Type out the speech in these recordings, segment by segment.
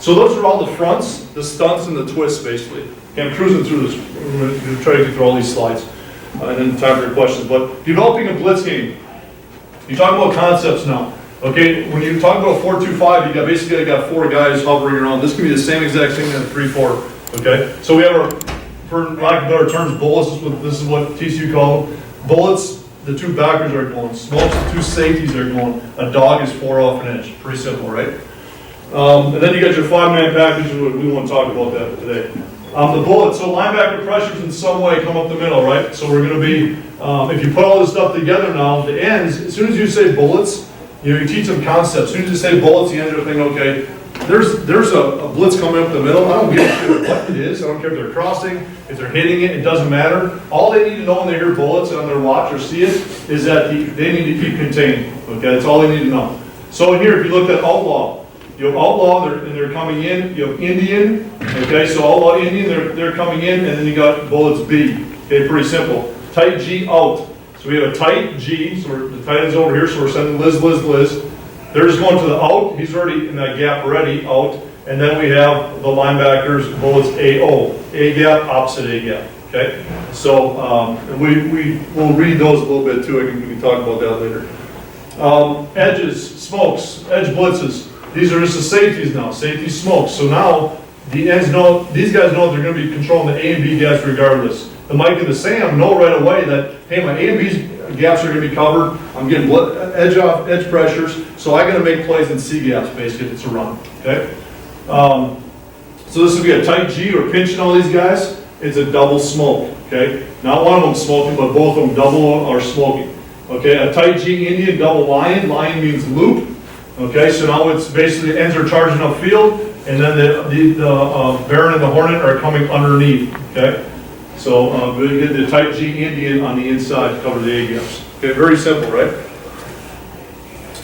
So those are all the fronts, the stunts, and the twists, basically. Okay, I'm cruising through this. We're going to try to get through all these slides, and then time for your questions. But developing a blitz game. You talk about concepts now. Okay, when you talk about 4-2-5, you got basically got 4 guys hovering around. This can be the same exact thing in a 3-4. Okay, so we have our, for lack of better terms, bullets. This is what TCU called them. Bullets. The 2 backers are going. Smokes. The 2 safeties are going. A dog is 4 off an edge. Pretty simple, right? And then you got your 5-man package. We won't talk about that today. The bullets. So linebacker pressures in some way come up the middle, right? So we're going to be, if you put all this stuff together now, the ends. As soon as you say bullets, you teach them concepts. As soon as you say bullets, the ends are thinking, okay, there's a blitz coming up the middle. I don't give a shit what it is. I don't care if they're crossing, if they're hitting it. It doesn't matter. All they need to know when they hear bullets on their watch or see it is that they need to keep contained. Okay, that's all they need to know. So here, if you look at outlaw. You have outlaw, they're coming in. You have Indian, okay, so outlaw Indian, they're coming in, and then you got bullets B. Okay, pretty simple. Tight G out. So we have a tight G, so the tight end's over here, so we're sending Liz. They're just going to the out, he's already in that gap already, out, and then we have the linebackers, bullets AO. A gap, opposite A gap, okay? So, we'll read those a little bit too, we can talk about that later. Edges, smokes, edge blitzes. These are just the safeties now, safety smokes. So now, the ends know, these guys know they're going to be controlling the A and B gaps regardless. The Mike and the Sam know right away that, hey, my A and B gaps are going to be covered. I'm getting edge pressures, so I got to make plays in C gaps, basically, if it's a run, okay? So this would be a tight G, or pinching all these guys. It's a double smoke, okay? Not one of them smoking, but both of them double are smoking. Okay, a tight G Indian, double lion. Lion means loop. Okay, so now it's basically ends are charging upfield, and then the Baron and the Hornet are coming underneath. Okay, so we get the tight G Indian on the inside to cover the A gaps. Okay, very simple, right?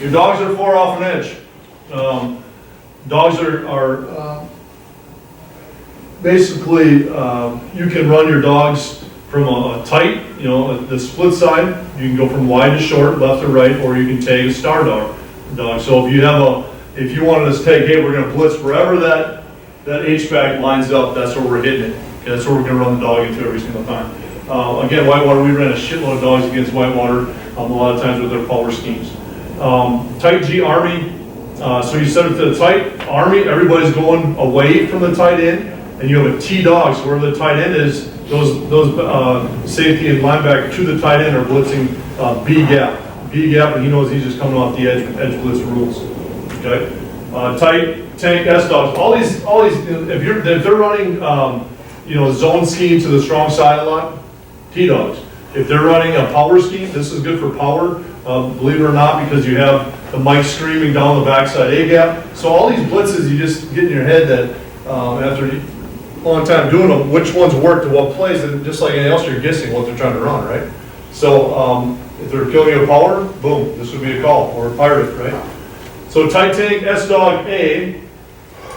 Your dogs are 4 off an edge. Dogs are basically you can run your dogs from a tight, the split side. You can go from wide to short, left to right, or you can take a star dog. So if you wanted to take, hey, we're going to blitz wherever that H-back lines up, that's where we're hitting it. Okay, that's where we're going to run the dog into every single time. Again, Whitewater, we ran a shitload of dogs against Whitewater a lot of times with their power schemes. Tight G Army, so you set it to the tight Army, everybody's going away from the tight end, and you have a T dog, so wherever the tight end is, those safety and linebacker to the tight end are blitzing B gap. B gap, and he knows he's just coming off the edge blitz rules. Okay, tight tank S dogs. All these. If they're running, zone scheme to the strong side a lot, T dogs. If they're running a power scheme, this is good for power. Believe it or not, because you have the mic screaming down the backside A gap. So all these blitzes, you just get in your head that after a long time doing them, which ones work to what plays, and just like anything else, you're guessing what they're trying to run, right? So. If they're killing a power, boom, this would be a call, or a pirate, right? So tight tank S-Dog A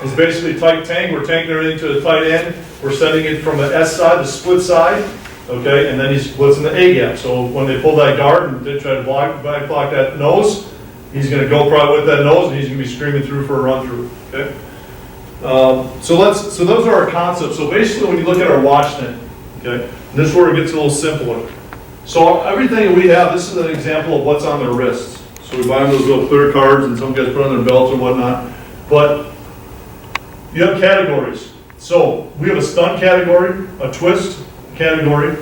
is basically tight tank. We're tanking everything to the tight end. We're sending it from the S side, the split side, okay, and then he's blitzing the A gap. So when they pull that guard and they try to block that nose, he's going to go probably with that nose, and he's going to be screaming through for a run through, okay? So those are our concepts. So basically when you look at our watch then, okay, this is where it gets a little simpler. So everything we have, this is an example of what's on their wrists. So we buy them those little clear cards, and some guys put on their belts or whatnot. But you have categories. So we have a stunt category, a twist category,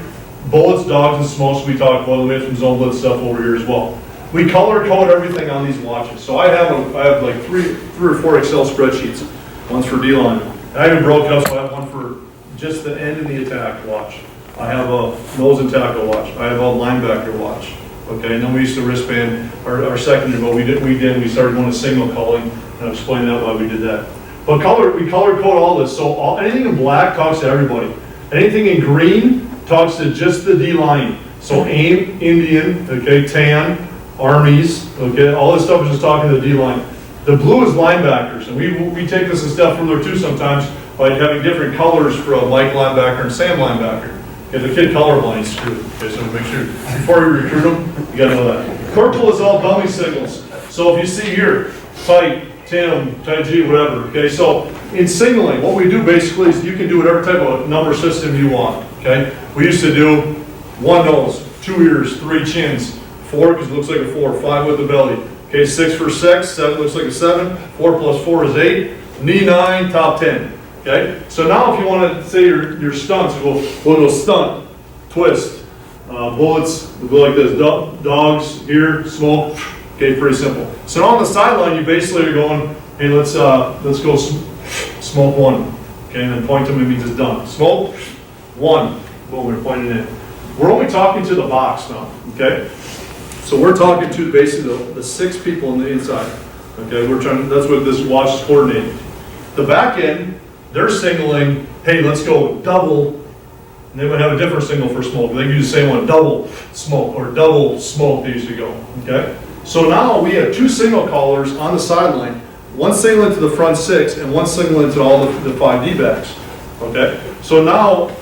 bullets, dogs, and smokes we talked about. We have some zone blitz stuff over here as well. We color code everything on these watches. So I have like three or four Excel spreadsheets. One's for D-line. And I even broke it up, so I have one for just the end and the attack watch. I have a nose and tackle watch. I have a linebacker watch. Okay, and then we used to wristband our secondary, but we started going to signal calling, and I'll explain that why we did that. But we color code all this. So anything in black talks to everybody. Anything in green talks to just the D line. So AIM, Indian, okay, TAN, Armies, okay, all this stuff is just talking to the D line. The blue is linebackers, and we take this a step further too sometimes by having different colors for a Mike linebacker and Sam linebacker. If the kid colorblind, he's screwed. Okay, so make sure before you recruit him, you gotta know that. Purple is all dummy signals. So if you see here, tight, Tim, Tai G, whatever, okay? So in signaling, what we do basically is you can do whatever type of number system you want, okay? We used to do 1 nose, 2 ears, 3 chins, 4 because it looks like a 4, 5 with the belly, okay? 6 for sex, 7 looks like a 7, 4 plus 4 is 8, knee 9, top 10, okay? So now if you want to say your stunts, we'll go stunt, twist, bullets, we'll go like this, dogs, here, smoke, okay, pretty simple. So now on the sideline, you basically are going, hey, let's go smoke 1, okay, and then point to them, it means it's done. Smoke 1, boom, we're pointing in. We're only talking to the box now, okay? So we're talking to basically the 6 people on the inside, okay? That's what this watch is coordinating. The back end, they're signaling, hey, let's go double, and they would have a different signal for smoke. They could use the same one, double smoke, or double smoke they used to go, okay? So now we have 2 signal callers on the sideline, 1 signaling to the front 6 and 1 signaling to all the 5 D-backs, okay? So now,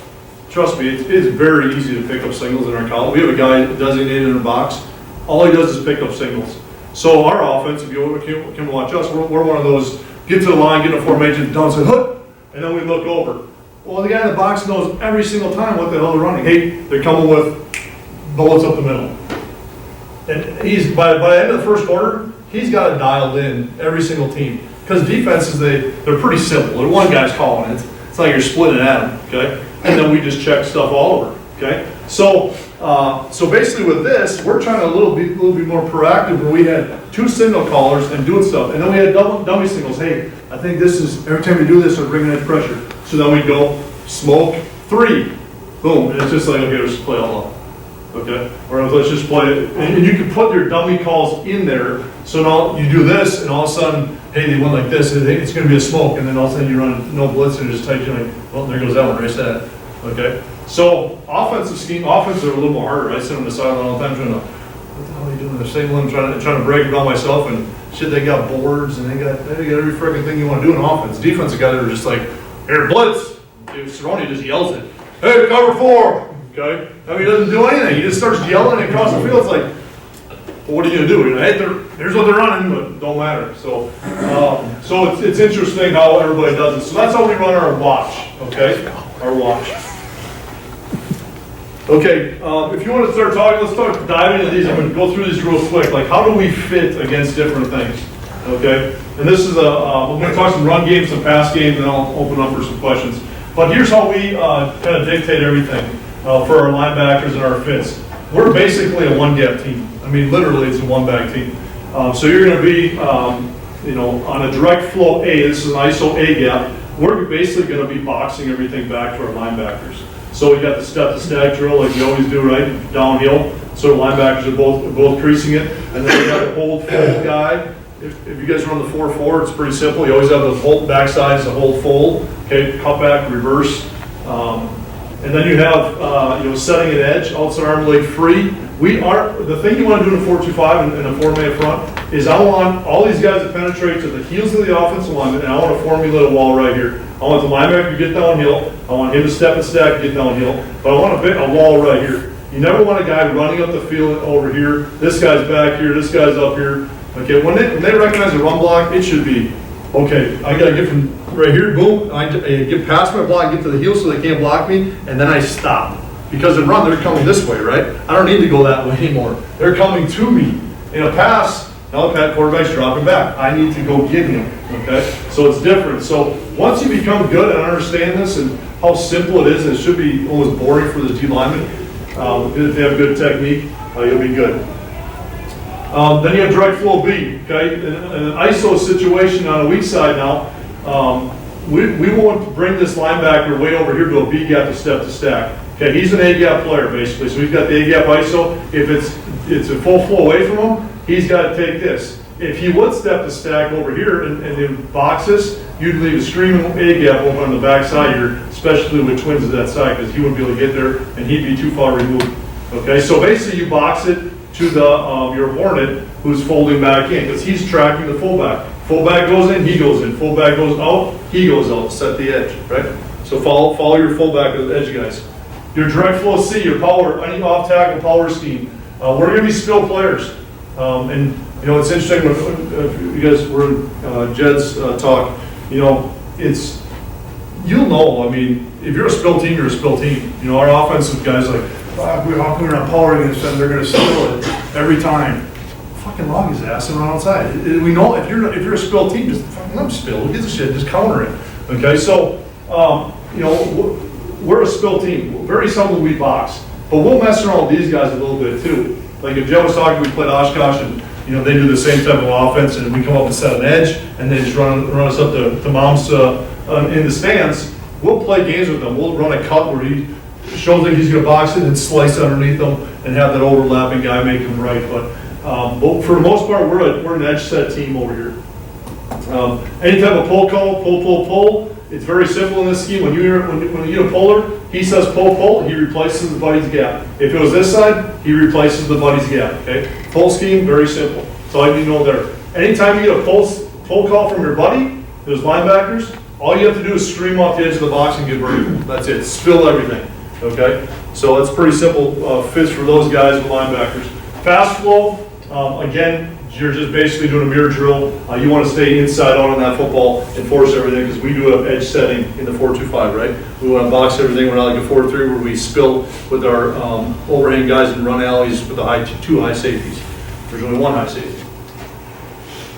trust me, it's very easy to pick up signals in our column. We have a guy designated in a box. All he does is pick up signals. So our offense, if you can watch us, we're one of those, get to the line, get in a formation, done, say, hook, and then we look over. Well, the guy in the box knows every single time what the hell they're running. Hey, they're coming with bullets up the middle. And he's, by the end of the first quarter, he's got it dialed in, every single team. Because defenses, they're pretty simple. They're one guy's calling it. It's like you're splitting at them, okay? And then we just check stuff all over, okay? So basically with this, we're trying to a little bit more proactive where we had 2 signal callers and doing stuff. And then we had dummy signals. Hey, I think this is, every time we do this, we're bringing in pressure. So then we go smoke 3, boom. And it's just like, okay, let's just play all up. Okay, or let's just play it, and you can put your dummy calls in there. So now you do this, and all of a sudden, hey, they went like this, and it's going to be a smoke, and then all of a sudden you run no blitz, and just type, you're like, well, there goes that one, race that. Okay, so offenses are a little more harder. I sit on the sideline all the time trying to, what the hell are you doing? They're signaling, trying to break it on myself, and shit, they got boards, and they got every freaking thing you want to do in offense. Defensive guys are just like, here, blitz. Cerrone just yells it, hey, cover 4. Okay? I mean, he doesn't do anything. He just starts yelling across the field. It's like, well, what are you going to do? Hey, here's what they're running, but it don't matter. So, it's interesting how everybody does it. So that's how we run our watch. Okay? Our watch. Okay, if you want to start talking, let's start diving into these. I'm going to go through these real quick. Like, how do we fit against different things? Okay? And this is we're going to talk some run games, some pass games, and then I'll open up for some questions. But here's how we kind of dictate everything. For our linebackers and our fits. We're basically a one-gap team. I mean, literally, it's a one-back team. So you're going to be, on a direct flow A, this is an ISO A gap, we're basically going to be boxing everything back to our linebackers. So we got the step-to-stack drill like we always do, right? Downhill. So the linebackers are both creasing it. And then we got the hold fold guy. If you guys run the 4-4, it's pretty simple. You always have the hold backside, the hold fold. Okay, cut back, reverse. And then you have, setting an edge, outside arm leg free. The thing you want to do in a 4-2-5 and a 4-man front is I want all these guys to penetrate to the heels of the offensive lineman, and I want to formulate a wall right here. I want the linebacker to get downhill. I want him to step and stack, get downhill. But I want a wall right here. You never want a guy running up the field over here. This guy's back here. This guy's up here. Okay, when they recognize a run block, it should be, okay, I got to get from right here, boom, I get past my block, get to the heel so they can't block me, and then I stop. Because in run, they're coming this way, right? I don't need to go that way anymore. They're coming to me. In a pass, now the quarterback's dropping back. I need to go get him, okay? So it's different. So once you become good and understand this and how simple it is, and it should be almost boring for the D lineman, if they have good technique, you'll be good. Then you have direct flow B, okay? In an ISO situation on a weak side now, we want to bring this linebacker way over here to a B gap to step to stack. Okay, he's an A gap player basically, so he's got the A gap ISO. If it's a full flow away from him, he's got to take this. If he would step to stack over here and then box this, you'd leave a screaming A gap over on the back side here, especially with twins at that side, because he wouldn't be able to get there and he'd be too far removed. Okay, so basically you box it to the your Hornet who's folding back in, because he's tracking the fullback. Fullback goes in, he goes in. Fullback goes out, he goes out. Set the edge, right? So follow your fullback at the edge, guys. Your direct flow C, your power, any off tackle power scheme. We're going to be skill players, and You know, it's interesting when you guys were in Jed's talk, you know, you'll know, I mean, if you're a spill team, you're a spill team. You know, our offensive guys like, we're not power against them, they're gonna spill it every time. Fucking log his ass and run outside. We know if you're a spill team, just fucking let them spill. Who gives a shit? Just counter it. Okay, so you know, we're a spill team. Very seldom we box, but we'll mess around with these guys a little bit too. Like if Joe was talking, we played Oshkosh, and you know they do the same type of offense, and we come up and set an edge, and they just run us up to mom's in the stands. We'll play games with them. We'll run a cut where he shows that he's going to box it and slice underneath them, and have that overlapping guy make him right. But for the most part, we're an edge set team over here. Any type of pull call, pull. It's very simple in this scheme. When you get a puller, he says pull, he replaces the buddy's gap. If it was this side, he replaces the buddy's gap. Okay, pull scheme, very simple. That's all you need to know there. Anytime you get a pull call from your buddy, those linebackers, all you have to do is stream off the edge of the box and get vertical. That's it. Spill everything. Okay, so it's pretty simple fits for those guys and linebackers. Fast flow, again. You're just basically doing a mirror drill. You want to stay inside on that football and force everything because we do have edge setting in the 4-2-5, right? We want to box everything. We're not like a 4-3 where we spill with our overhang guys and run alleys with the two high safeties. There's only one high safety.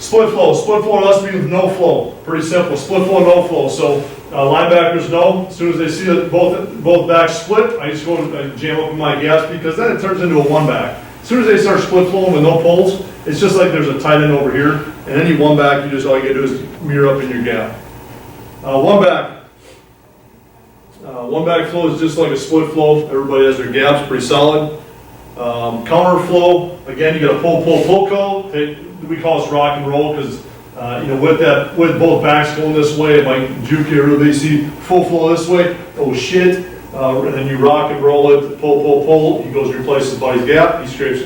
Split flow. Split flow has to be with no flow. Pretty simple. Split flow, no flow. So linebackers know as soon as they see that both backs split, I just go and jam up my gaps because then it turns into a one back. As soon as they start split flowing with no pulls, it's just like there's a tight end over here, and any one back, all you gotta do is mirror up in your gap. One back flow is just like a split flow. Everybody has their gaps pretty solid. Counter flow, again, you got a pull call. We call this rock and roll because you know with both backs going this way, it might juke you, or they see full flow this way. Oh shit! And then you rock and roll it, pull. He goes and replaces the body's gap. He scrapes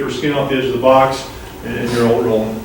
for skin off the edge of the box, and you're all rolling.